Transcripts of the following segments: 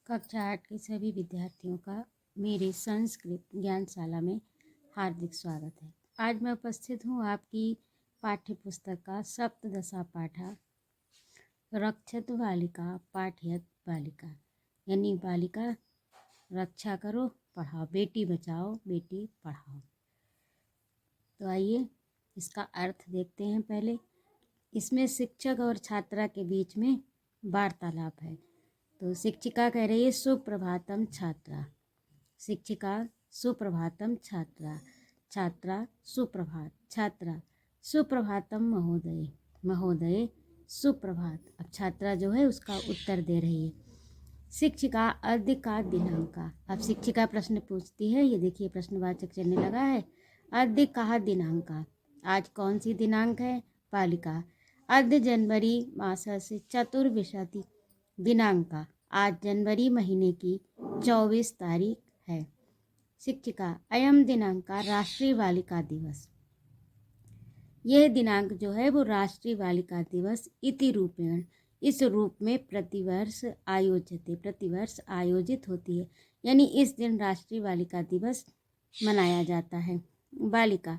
कक्षा 8 के सभी विद्यार्थियों का मेरी संस्कृत ज्ञानशाला में हार्दिक स्वागत है। आज मैं उपस्थित हूँ आपकी पाठ्य पुस्तक का सप्तदशा पाठा रक्षत बालिका पाठयत बालिका, यानी बालिका रक्षा करो पढ़ाओ, बेटी बचाओ बेटी पढ़ाओ। तो आइए इसका अर्थ देखते हैं। पहले इसमें शिक्षक और छात्रा के बीच में वार्तालाप है। तो शिक्षिका कह रही है सुप्रभातम छात्रा, शिक्षिका सुप्रभातम छात्रा, छात्रा सुप्रभात, छात्रा सुप्रभातम महोदय, महोदय सुप्रभात। अब छात्रा जो है उसका उत्तर दे रही है। शिक्षिका अद्य का दिनांका, अब शिक्षिका प्रश्न पूछती है। ये देखिए प्रश्नवाचक चलने लगा है। अद्य का दिनांका, आज कौन सी दिनांक है? बालिका अद्य जनवरी मासस्य चतुर्विंशति दिनांका, आज जनवरी महीने की 24 तारीख है। शिक्षिका अयम दिनांका राष्ट्रीय बालिका दिवस, यह दिनांक जो है वो राष्ट्रीय बालिका दिवस इति रूपेण, इस रूप में प्रतिवर्ष आयोजित, प्रतिवर्ष आयोजित होती है, यानी इस दिन राष्ट्रीय बालिका दिवस मनाया जाता है। बालिका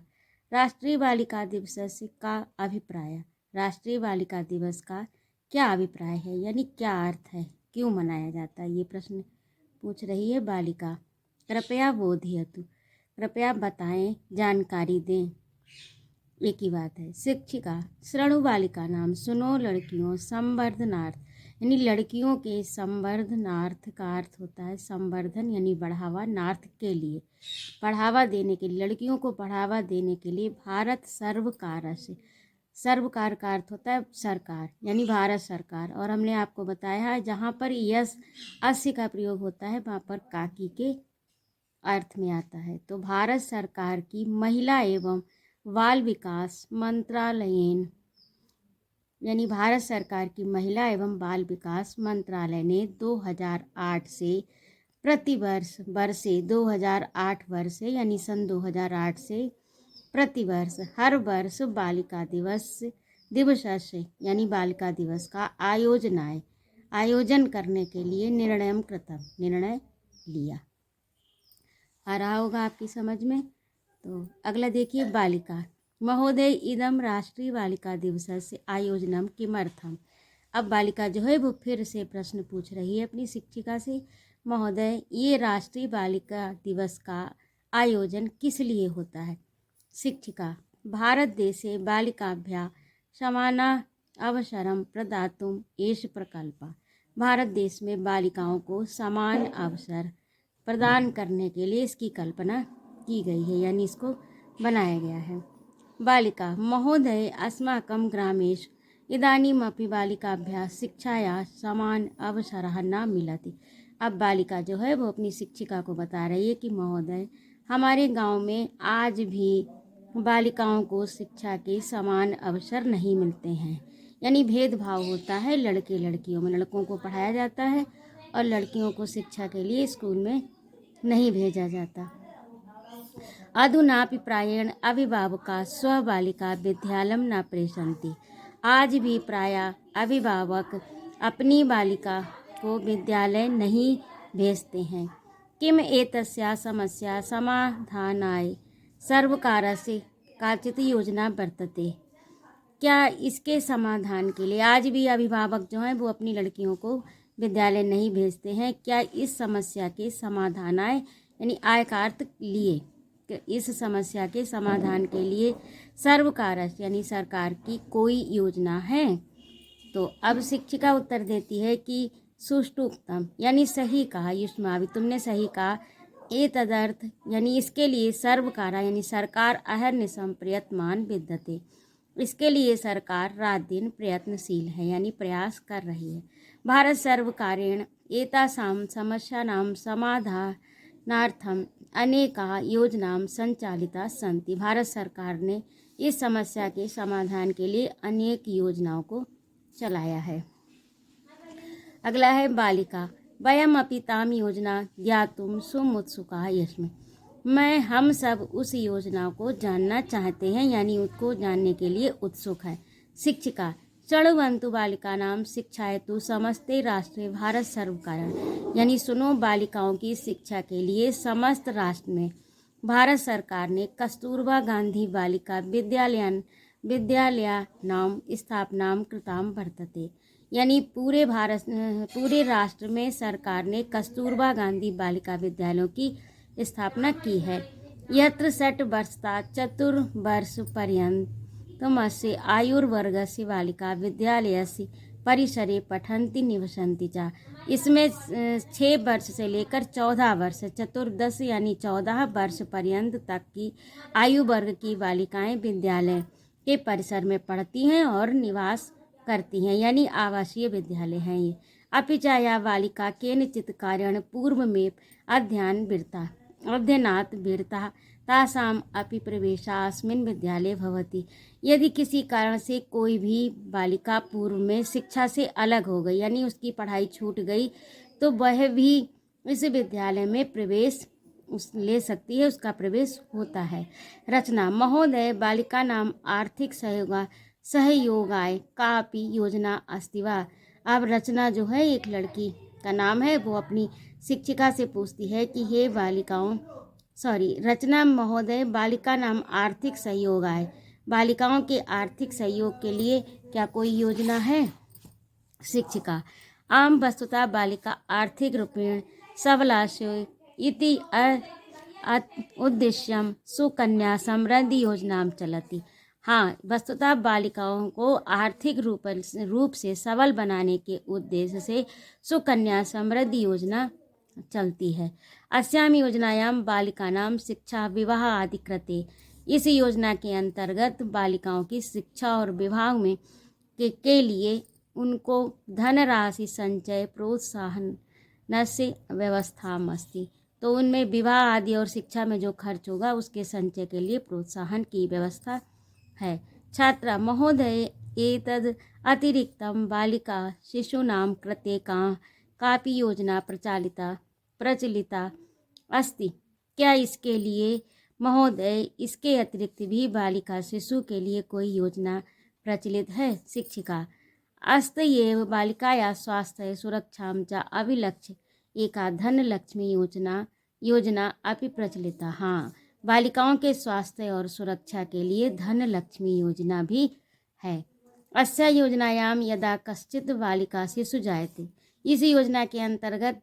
राष्ट्रीय बालिका दिवस से का अभिप्राय, राष्ट्रीय बालिका दिवस का क्या अभिप्राय है, यानी क्या अर्थ है, क्यों मनाया जाता है, ये प्रश्न पूछ रही है बालिका। कृपया बोधयतु, कृपया बताएं, जानकारी दें, एक ही बात है। शिक्षिका श्रृणु बालिका नाम, सुनो लड़कियों, संवर्धनार्थ, यानी लड़कियों के संवर्धनार्थ का अर्थ होता है संवर्धन यानी बढ़ावा, नार्थ के लिए, बढ़ावा देने के लिए, लड़कियों को बढ़ावा देने के लिए भारत सर्वकार से, सर्वकार का अर्थ होता है सरकार, यानी भारत सरकार। और हमने आपको बताया है जहाँ पर यस अस्य का प्रयोग होता है वहाँ पर काकी के अर्थ में आता है। तो भारत सरकार की महिला एवं बाल विकास मंत्रालयन, यानी भारत सरकार की महिला एवं बाल विकास मंत्रालय ने 2008 से प्रतिवर्ष, वर्षे 2008 वर्ष से, यानी सन 2008 से प्रतिवर्ष, हर वर्ष बालिका दिवस से, यानी बालिका दिवस का आयोजन करने के लिए निर्णय लिया। आ रहा होगा आपकी समझ में। तो अगला देखिए, बालिका महोदय इदम राष्ट्रीय बालिका दिवस से आयोजनम किमर्थम। अब बालिका जो है वो फिर से प्रश्न पूछ रही है अपनी शिक्षिका से, महोदय ये राष्ट्रीय बालिका दिवस का आयोजन किस लिए होता है? शिक्षिका भारत देशे बालिकाभ्यां समाना अवसरम प्रदातुम एष प्रकल्प, भारत देश में बालिकाओं को समान अवसर प्रदान करने के लिए इसकी कल्पना की गई है, यानी इसको बनाया गया है। बालिका महोदय अस्माकं ग्रामेषु इदानीमपि बालिकाभ्यां शिक्षाया समान अवसरः न मिलति। अब बालिका जो है वो अपनी शिक्षिका को बता रही है कि महोदय हमारे गांव में आज भी बालिकाओं को शिक्षा के समान अवसर नहीं मिलते हैं, यानी भेदभाव होता है लड़के लड़कियों में, लड़कों को पढ़ाया जाता है और लड़कियों को शिक्षा के लिए स्कूल में नहीं भेजा जाता। अधुनापि प्रायेण अभिभावका स्वबालिका विद्यालयं न प्रेषन्ति, आज भी प्रायः अभिभावक अपनी बालिका को विद्यालय नहीं भेजते हैं। किम एतस्या समस्या समाधानाय सर्वकारस्य काचित् योजना वर्तते, क्या इसके समाधान के लिए आज भी अभिभावक जो हैं वो अपनी लड़कियों को विद्यालय नहीं भेजते हैं? क्या इस समस्या के समाधान आए, यानी आय का अर्थ लिए, इस समस्या के समाधान के लिए सर्वकार यानी सरकार की कोई योजना है? तो अब शिक्षिका उत्तर देती है कि सुष्ठुक्तम, यानी सही कहा, युष्मावि तुमने सही कहा, ए तदर्थ यानी इसके लिए सर्वकारा यानी सरकार अहर्निशम प्रयत्नमान विद्यते, इसके लिए सरकार रात दिन प्रयत्नशील है, यानी प्रयास कर रही है। भारत सर्वकारेण एतासां समस्यानां समाधानार्थम अनेका योजनाएं संचालिता सन्ति, भारत सरकार ने इस समस्या के समाधान के लिए अनेक योजनाओं को चलाया है। अगला है बालिका वयम अपि ताम योजना ज्ञातुम सुमुत्सुका यस्मि, हम सब उस योजना को जानना चाहते हैं, यानी उसको जानने के लिए उत्सुक है। शिक्षिका शृण्वन्तु बालिकानां शिक्षा हेतु समस्ते राष्ट्रे भारत सर्वकारण, यानी सुनो बालिकाओं की शिक्षा के लिए समस्त राष्ट्र में भारत सरकार ने कस्तूरबा गांधी बालिका विद्यालयानां स्थापनां कृतां वर्तते, यानी पूरे राष्ट्र में सरकार ने कस्तूरबा गांधी बालिका विद्यालयों की स्थापना की है। यत्र 60 वर्षात् चतुर्वर्षपर्यन्तमस्य आयुर्वर्गस्य बालिका विद्यालयस्य परिसरे पठन्ति निवसन्ति च। इसमें 6 वर्ष से लेकर 14 वर्ष, चतुर्दश यानी 14 वर्ष पर्यंत तक की आयु वर्ग की बालिकाएं विद्यालय के परिसर में पढ़ती हैं और निवास करती हैं, यानी आवासीय विद्यालय हैं ये। अपि च या बालिका केनचित् कारणेन पूर्वमेव अध्ययनात् विरता तासाम् अपि प्रवेशः अस्मिन् विद्यालये भवति। यदि किसी कारण से कोई भी बालिका पूर्व में शिक्षा से अलग हो गई, यानी उसकी पढ़ाई छूट गई, तो वह भी इस विद्यालय में प्रवेश ले सकती है, उसका प्रवेश होता है। रचना महोदय बालिका नाम आर्थिक सहयोगाय कापि योजना अस्ति वा। अब रचना जो है एक लड़की का नाम है, वो अपनी शिक्षिका से पूछती है कि हे रचना महोदय बालिका नाम आर्थिक सहयोगाय, बालिकाओं के आर्थिक सहयोग के लिए क्या कोई योजना है? शिक्षिका आम वस्तुतः बालिका आर्थिक रूपेण सबलास्यो इति उद्देश्यं सुकन्या समृद्धि योजनां चलति। हाँ, वस्तुतः बालिकाओं को आर्थिक रूप से सबल बनाने के उद्देश्य से सुकन्या समृद्धि योजना चलती है। अस्यां योजनायां बालिकानां शिक्षा विवाह आदि कृते। इस योजना के अंतर्गत बालिकाओं की शिक्षा और विवाह में के लिए उनको धनराशि संचय प्रोत्साहन से व्यवस्था अस्ति। तो उनमें विवाह आदि और शिक्षा में जो खर्च होगा उसके संचय के लिए प्रोत्साहन की व्यवस्था है। छात्रा महोदय एतद् अतिरिक्तं बालिका शिशूनां कृते कापि योजना प्रचलिता अस्ति। क्या इसके लिए महोदय इसके अतिरिक्त भी बालिका शिशु के लिए कोई योजना प्रचलित है? शिक्षिका अस्तएव बालिकाया स्वास्थ्य सुरक्षां च अभिलक्ष्य एका धनलक्ष्मी योजना अपि प्रचलिता। हाँ, बालिकाओं के स्वास्थ्य और सुरक्षा के लिए धनलक्ष्मी योजना भी है। अस्या योजनायां यदा कश्चित् बालिका शिशु जायते, इस योजना के अंतर्गत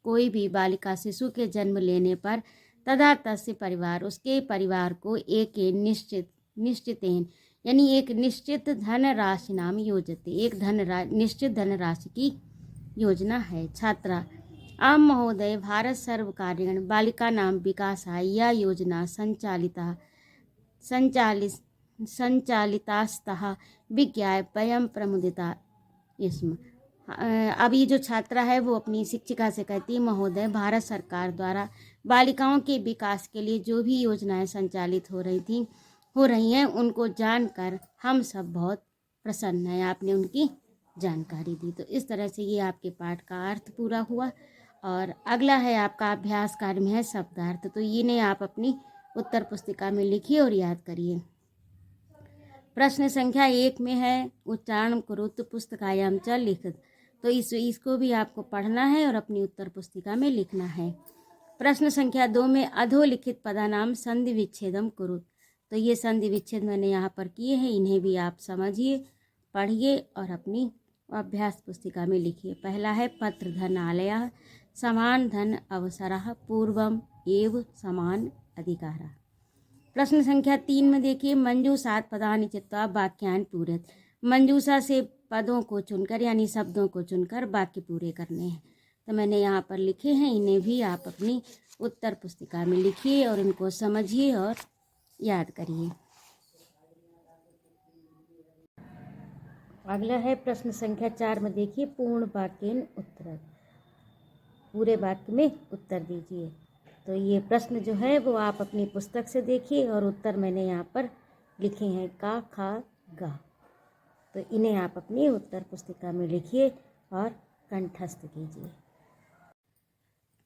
कोई भी बालिका शिशु के जन्म लेने पर तदा तस्य परिवार, उसके परिवार को एक निश्चित धनराशि नाम योजते, एक निश्चित धनराशि की योजना है। छात्रा आम महोदय भारत सर्वकारेण बालिकानां विकासाय या योजना संचालितास्तः विज्ञाय वयं प्रमुदिता स्म। अब ये जो छात्रा है वो अपनी शिक्षिका से कहती है, महोदय भारत सरकार द्वारा बालिकाओं के विकास के लिए जो भी योजनाएं संचालित हो रही हैं उनको जानकर हम सब बहुत प्रसन्न हैं। आपने उनकी जानकारी दी। तो इस तरह से ये आपके पाठ का अर्थ पूरा हुआ। और अगला है आपका अभ्यास कार्य में है शब्दार्थ। तो इन्हें आप अपनी उत्तर पुस्तिका में लिखिए और याद करिए। प्रश्न संख्या 1 में है उच्चारण कुरुत पुस्तकायां च लिखित। तो इसको भी आपको पढ़ना है और अपनी उत्तर पुस्तिका में लिखना है। प्रश्न संख्या 2 में अधोलिखित पदानाम संधि विच्छेदम कुरुत। तो ये संधि विच्छेद मैंने यहाँ पर किए हैं, इन्हें भी आप समझिए, पढ़िए और अपनी अभ्यास पुस्तिका में लिखिए। पहला है पत्र धनालयः समान धन अवसरः पूर्वम एव समान अधिकारः। प्रश्न संख्या 3 में देखिए मंजूषात् पदानि चित्वा वाक्यानि पूरयेत्। मंजूषा से पदों को चुनकर यानी शब्दों को चुनकर वाक्य पूरे करने हैं। तो मैंने यहाँ पर लिखे हैं, इन्हें भी आप अपनी उत्तर पुस्तिका में लिखिए और इनको समझिए और याद करिए। अगला है प्रश्न संख्या 4 में देखिए पूर्ण वाक्येन उत्तर। पूरे वाक्य में उत्तर दीजिए। तो ये प्रश्न जो है वो आप अपनी पुस्तक से देखिए और उत्तर मैंने यहाँ पर लिखे हैं का खा गा। तो इन्हें आप अपनी उत्तर पुस्तिका में लिखिए और कंठस्थ कीजिए।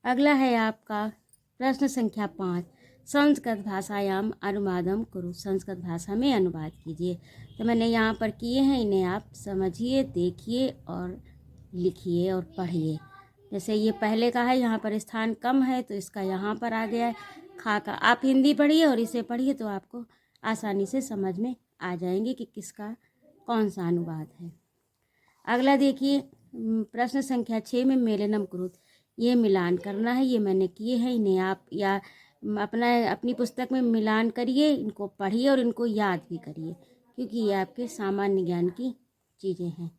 अगला है आपका प्रश्न संख्या 5 संस्कृत भाषायाम अनुवादम कुरु, संस्कृत भाषा में अनुवाद कीजिए। तो मैंने यहाँ पर किए हैं, इन्हें आप समझिए, देखिए और लिखिए और पढ़िए। जैसे ये पहले का है, यहाँ पर स्थान कम है तो इसका यहाँ पर आ गया है खा का। आप हिंदी पढ़िए और इसे पढ़िए तो आपको आसानी से समझ में आ जाएंगे कि किसका कौन सा अनुवाद है। अगला देखिए, प्रश्न संख्या 6 में मेलनम कुरु, ये मिलान करना है। ये मैंने किए हैं, इन्हें आप या अपनी पुस्तक में मिलान करिए, इनको पढ़िए और इनको याद भी करिए, क्योंकि ये आपके सामान्य ज्ञान की चीज़ें हैं,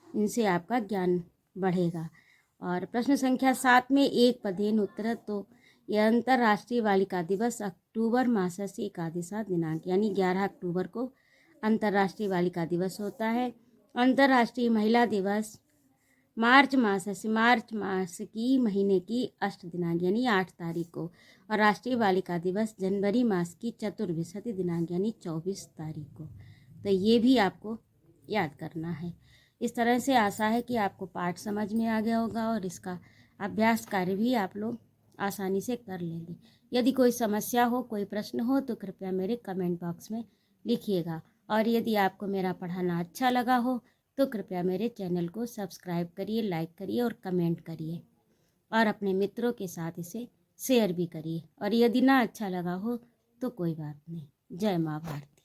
इनसे आपका ज्ञान बढ़ेगा। और प्रश्न संख्या 7 में एक पदेन उत्तर, तो यह अंतर्राष्ट्रीय बालिका दिवस अक्टूबर मासस्य एकादशा दिनांक, यानी 11 अक्टूबर को अंतर्राष्ट्रीय बालिका दिवस होता है। अंतर्राष्ट्रीय महिला दिवस मार्च मास की महीने की 8 दिनांक यानी 8 तारीख को, और राष्ट्रीय बालिका दिवस जनवरी मास की चतुर्विंशति दिनांक यानी 24 तारीख को। तो ये भी आपको याद करना है। इस तरह से आशा है कि आपको पाठ समझ में आ गया होगा और इसका अभ्यास कार्य भी आप लोग आसानी से कर लेंगे। यदि कोई समस्या हो, कोई प्रश्न हो तो कृपया मेरे कमेंट बॉक्स में लिखिएगा। और यदि आपको मेरा पढ़ाना अच्छा लगा हो तो कृपया मेरे चैनल को सब्सक्राइब करिए, लाइक करिए और कमेंट करिए, और अपने मित्रों के साथ इसे शेयर भी करिए। और यदि ना अच्छा लगा हो तो कोई बात नहीं। जय माँ भारती।